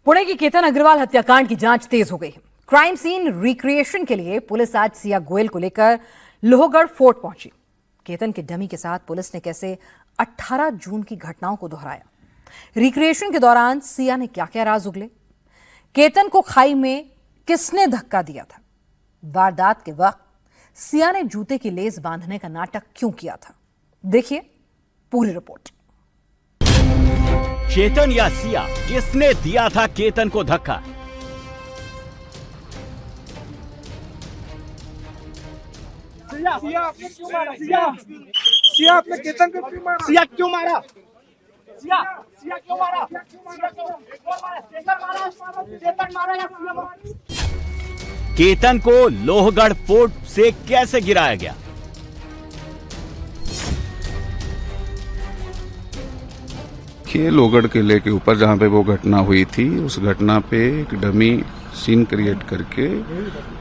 पुणे की केतन अग्रवाल हत्याकांड की जांच तेज हो गई है। क्राइम सीन रिक्रिएशन के लिए पुलिस आज सिया गोयल को लेकर लोहगढ़ फोर्ट पहुंची। केतन के डमी के साथ पुलिस ने कैसे 18 जून की घटनाओं को दोहराया। रिक्रिएशन के दौरान सिया ने क्या क्या राज उगले, केतन को खाई में किसने धक्का दिया था, वारदात के वक्त सिया ने जूते की लेस बांधने का नाटक क्यों किया था, देखिए पूरी रिपोर्ट। केतन या सिया, किसने दिया था केतन को धक्का? सिया आपने क्यों मारा? सिया आपने केतन को क्यों मारा? सिया क्यों मारा? सिया क्यों मारा? केतन मारा या सिया मारा? केतन को लोहगढ़ फोर्ट से कैसे गिराया गया? लोहगढ़ किले के ऊपर जहां पे वो घटना हुई थी, उस घटना पे एक डमी सीन क्रिएट करके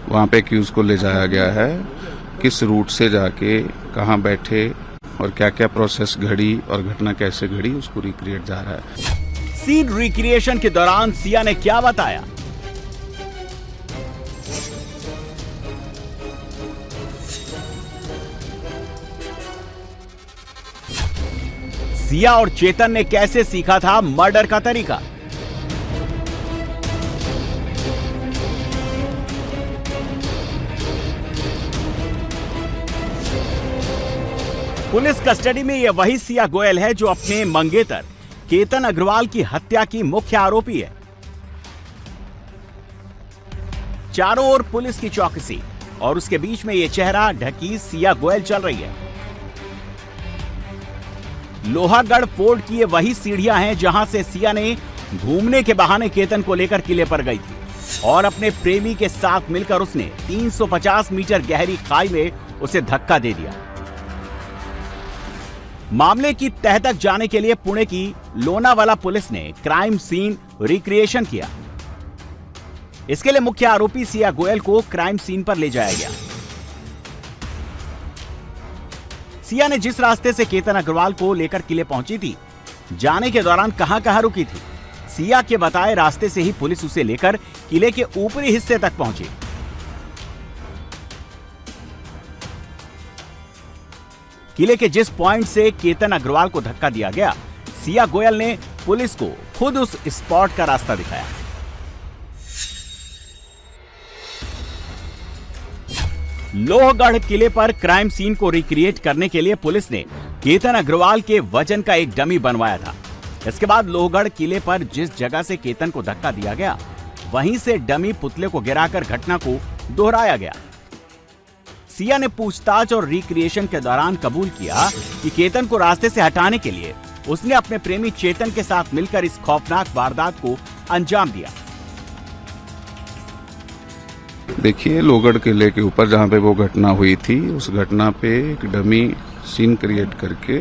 वहां पे एक्यूज को ले जाया गया है। किस रूट से जाके कहां बैठे और क्या क्या प्रोसेस घड़ी और घटना कैसे घड़ी, उसको रिक्रिएट जा रहा है। सीन रिक्रिएशन के दौरान सिया ने क्या बताया? सिया और चेतन ने कैसे सीखा था मर्डर का तरीका? पुलिस कस्टडी में यह वही सिया गोयल है जो अपने मंगेतर केतन अग्रवाल की हत्या की मुख्य आरोपी है। चारों ओर पुलिस की चौकसी और उसके बीच में यह चेहरा ढकी सिया गोयल चल रही है। लोहागढ़ फोर्ट की ये वही सीढ़ियां हैं जहां से सिया ने घूमने के बहाने केतन को लेकर किले पर गई थी और अपने प्रेमी के साथ मिलकर उसने 350 मीटर गहरी खाई में उसे धक्का दे दिया। मामले की तह तक जाने के लिए पुणे की लोनावाला पुलिस ने क्राइम सीन रिक्रिएशन किया। इसके लिए मुख्य आरोपी सिया गोयल को क्राइम सीन पर ले जाया गया। सिया ने जिस रास्ते से केतन अग्रवाल को लेकर किले पहुंची थी, जाने के दौरान कहां रुकी थी, सिया के बताए रास्ते से ही पुलिस उसे लेकर किले के ऊपरी हिस्से तक पहुंची। किले के जिस पॉइंट से केतन अग्रवाल को धक्का दिया गया, सिया गोयल ने पुलिस को खुद उस स्पॉट का रास्ता दिखाया। लोहगढ़ किले पर क्राइम सीन को रिक्रिएट करने के लिए पुलिस ने केतन अग्रवाल के वजन का एक डमी बनवाया था। इसके बाद लोहगढ़ किले पर जिस जगह से केतन को धक्का दिया गया, वहीं से डमी पुतले को गिराकर घटना को दोहराया गया। सिया ने पूछताछ और रिक्रिएशन के दौरान कबूल किया कि केतन को रास्ते से हटाने के लिए उसने अपने प्रेमी चेतन के साथ मिलकर इस खौफनाक वारदात को अंजाम दिया। देखिए, लोहगढ़ किले के ऊपर जहां पे वो घटना हुई थी, उस घटना पे एक डमी सीन क्रिएट करके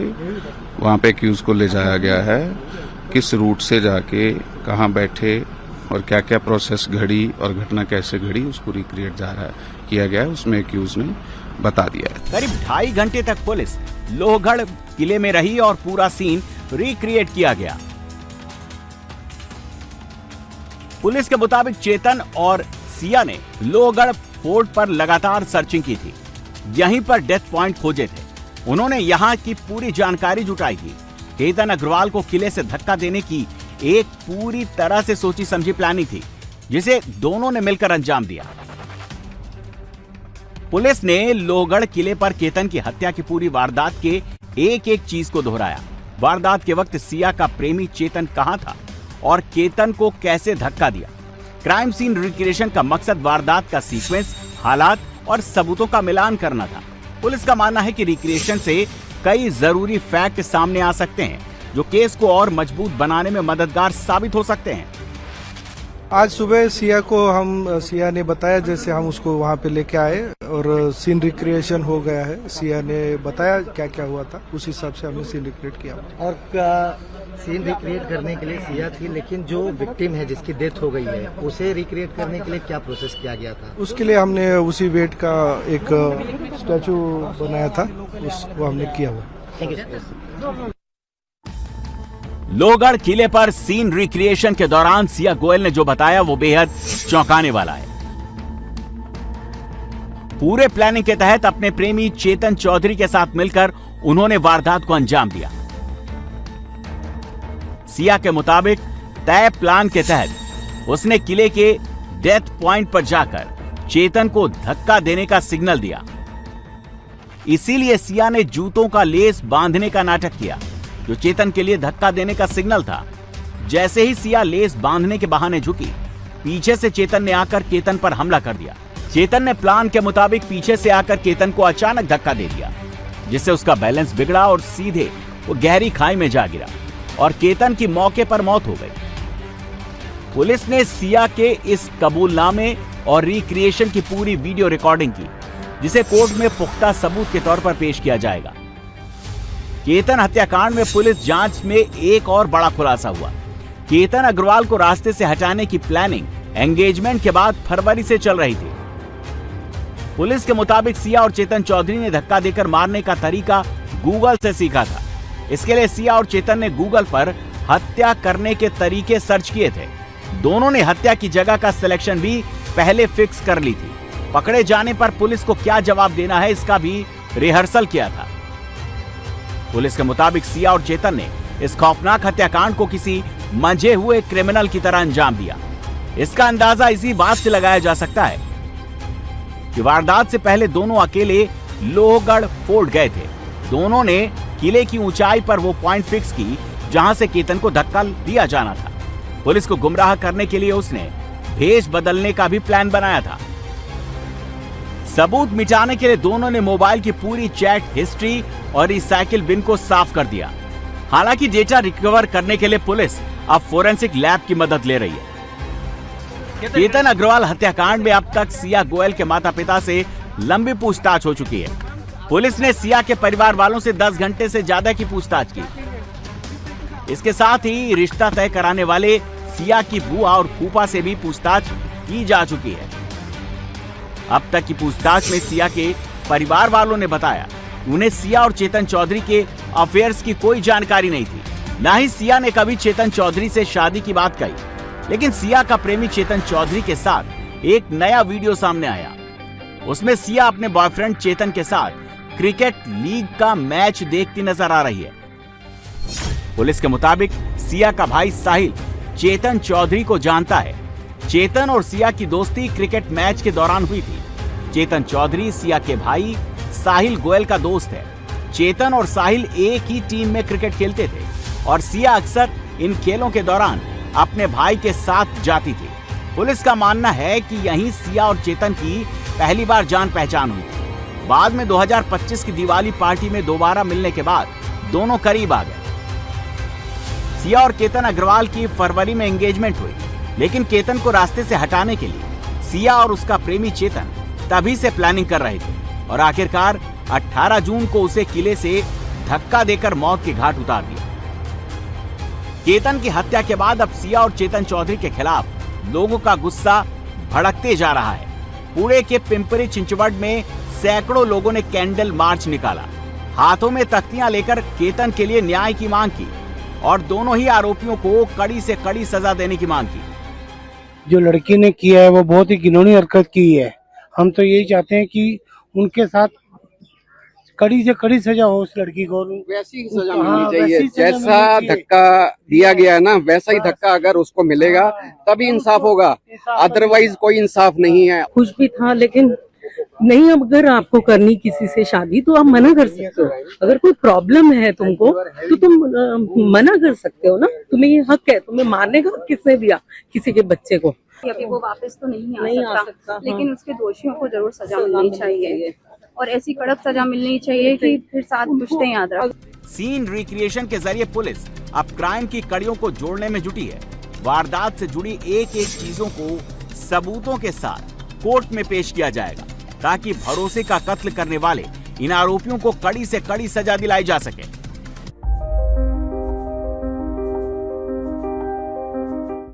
वहां पे एक्यूज को ले जाया गया है। किस रूट से जाके कहां बैठे और क्या क्या प्रोसेस घड़ी और घटना कैसे घड़ी, उसको रिक्रिएट किया गया है। उसमें एक्यूज ने बता दिया है। करीब 2.5 घंटे तक पुलिस लोहगढ़ किले में रही और पूरा सीन रिक्रिएट किया गया। पुलिस के मुताबिक चेतन और सिया ने लोहगढ़ फोर्ट पर लगातार सर्चिंग की थी। यहीं पर डेथ पॉइंट खोजे थे। उन्होंने यहां की पूरी जानकारी जुटाई थी। केतन अग्रवाल को किले से धक्का देने की एक पूरी तरह से सोची समझी प्लानिंग थी, जिसे दोनों ने मिलकर अंजाम दिया। पुलिस ने लोहगढ़ किले पर केतन की हत्या की पूरी वारदात के एक एक चीज को दोहराया। वारदात के वक्त सिया का प्रेमी चेतन कहां था और केतन को कैसे धक्का दिया। क्राइम सीन रिक्रिएशन का मकसद वारदात का सीक्वेंस, हालात और सबूतों का मिलान करना था। पुलिस का मानना है कि रिक्रिएशन से कई जरूरी फैक्ट सामने आ सकते हैं जो केस को और मजबूत बनाने में मददगार साबित हो सकते हैं। आज सुबह सिया ने बताया, जैसे हम उसको वहाँ पे लेके आए और सीन रिक्रिएशन हो गया है। सिया ने बताया क्या क्या हुआ था, उस हिसाब से हमने सीन रिक्रिएट किया। और सीन रिक्रिएट करने के लिए सिया थी, लेकिन जो विक्टिम है जिसकी डेथ हो गई है, उसे रिक्रिएट करने के लिए क्या प्रोसेस किया गया था? उसके लिए हमने उसी वेट का एक स्टैचू बनाया था, उसको हमने किया हुआ। Thank you. लोहगढ़ किले पर सीन रिक्रिएशन के दौरान सिया गोयल ने जो बताया वो बेहद चौंकाने वाला है। पूरे प्लानिंग के तहत अपने प्रेमी चेतन चौधरी के साथ मिलकर उन्होंने वारदात को अंजाम दिया। सिया के मुताबिक तय प्लान के तहत उसने किले के डेथ पॉइंट पर जाकर चेतन को धक्का देने का सिग्नल दिया। इसीलिए सिया ने जूतों का लेस बांधने का नाटक किया जो चेतन के लिए धक्का देने का सिग्नल था। जैसे ही सिया लेस बांधने के बहाने झुकी, पीछे से चेतन ने आकर केतन पर हमला कर दिया। चेतन ने प्लान के मुताबिक पीछे से आकर केतन को अचानक धक्का दे दिया, जिससे उसका बैलेंस बिगड़ा और सीधे वो गहरी खाई में जा गिरा और केतन की मौके पर मौत हो गई। पुलिस ने सिया के इस कबूलनामे और रिक्रिएशन की पूरी वीडियो रिकॉर्डिंग की, जिसे कोर्ट में पुख्ता सबूत के तौर पर पेश किया जाएगा। केतन हत्याकांड में पुलिस जांच में एक और बड़ा खुलासा हुआ। केतन अग्रवाल को रास्ते से हटाने की प्लानिंग एंगेजमेंट के बाद फरवरी से चल रही थी। पुलिस के मुताबिक सिया और चेतन चौधरी ने धक्का देकर मारने का तरीका गूगल से सीखा था। इसके लिए सिया और चेतन ने गूगल पर हत्या करने के तरीके सर्च किए थे। दोनों ने हत्या की जगह का सिलेक्शन भी पहले फिक्स कर ली थी। पकड़े जाने पर पुलिस को क्या जवाब देना है, इसका भी रिहर्सल किया था। पुलिस के मुताबिक सिया और चेतन ने इस खौफनाक हत्याकांड को किसी मंझे हुए क्रिमिनल की तरह अंजाम दिया। इसका अंदाजा इसी बात से लगाया जा सकता है कि वारदात से पहले दोनों अकेले लोहगढ़ फोर्ट गए थे। दोनों ने किले की ऊंचाई पर वो पॉइंट फिक्स की जहां से केतन को धक्का दिया जाना था। पुलिस को गुमराह करने के लिए उसने भेष बदलने का भी प्लान बनाया था। सबूत मिटाने के लिए दोनों ने मोबाइल की पूरी चैट हिस्ट्री और रिसाइकिल बिन को साफ कर दिया। हालांकि डेटा रिकवर करने के लिए पुलिस अब फोरेंसिक लैब की मदद ले रही है। केतन अग्रवाल हत्याकांड में अब तक सिया गोयल के माता पिता से लंबी पूछताछ हो चुकी है। पुलिस ने सिया के परिवार वालों से 10 घंटे से ज्यादा की पूछताछ की। इसके साथ ही रिश्ता तय कराने वाले सिया की बुआ और फूफा से भी पूछताछ की जा चुकी है। अब तक की पूछताछ में सिया के परिवार वालों ने बताया उन्हें सिया और चेतन चौधरी के अफेयर्स की कोई जानकारी नहीं थी। न ही सिया ने कभी चेतन चौधरी से शादी की बात कही, लेकिन सिया का प्रेमी चेतन चौधरी के साथ एक नया वीडियो सामने आया। उसमें सिया अपने बॉयफ्रेंड चेतन के साथ क्रिकेट लीग का मैच देखती नजर आ रही है। पुलिस के मुताबिक सिया का भाई साहिल चेतन चौधरी को जानता है। चेतन और सिया की दोस्ती क्रिकेट मैच के दौरान हुई थी। चेतन चौधरी सिया के भाई साहिल गोयल का दोस्त है। चेतन और साहिल एक ही टीम में क्रिकेट खेलते थे और सिया अक्सर इन खेलों के दौरान अपने भाई के साथ जाती थी। पुलिस का मानना है कि यहीं सिया और चेतन की पहली बार जान पहचान हुई थी। बाद में 2025 की दिवाली पार्टी में दोबारा मिलने के बाद दोनों करीब आ गए। सिया और केतन अग्रवाल की फरवरी में एंगेजमेंट हुई, लेकिन केतन को रास्ते से हटाने के लिए सिया और उसका प्रेमी चेतन तभी से प्लानिंग कर रहे थे और आखिरकार 18 जून को उसे किले से धक्का देकर मौत के घाट उतार दिया। केतन की हत्या के बाद अब सिया और चेतन चौधरी के खिलाफ लोगों का गुस्सा भड़कते जा रहा है। पुणे के पिंपरी चिंचवड में सैकड़ों लोगों ने कैंडल मार्च निकाला, हाथों में तख्तियां लेकर केतन के लिए न्याय की मांग की और दोनों ही आरोपियों को कड़ी से कड़ी सजा देने की मांग की। जो लड़की ने किया है वो बहुत ही घिनौनी हरकत की है। हम तो यही चाहते हैं कि उनके साथ कड़ी से कड़ी सजा हो उस लड़की को। वैसी ही सजा मिलनी चाहिए। जैसा धक्का दिया गया है ना, वैसा ही धक्का अगर उसको मिलेगा तभी इंसाफ होगा, अदरवाइज कोई इंसाफ नहीं है। कुछ भी था, लेकिन नहीं, अब अगर आपको करनी किसी से शादी तो आप मना कर सकते हो। अगर कोई प्रॉब्लम है तुमको तो तुम मना कर सकते हो ना। तुम्हें ये हक है, तुम्हें मारने का किसने दिया किसी के बच्चे को? अभी वो वापस तो नहीं आ सकता, लेकिन उसके दोषियों को जरूर सजा मिलनी चाहिए और ऐसी कड़क सजा मिलनी चाहिए कि फिर साथ पुश्ते याद रख। सीन रिक्रिएशन के जरिए पुलिस अब क्राइम की कड़ियों को जोड़ने में जुटी है। वारदात से जुड़ी एक एक चीजों को सबूतों के साथ कोर्ट में पेश किया जाएगा ताकि भरोसे का कत्ल करने वाले इन आरोपियों को कड़ी से कड़ी सजा दिलाई जा सके।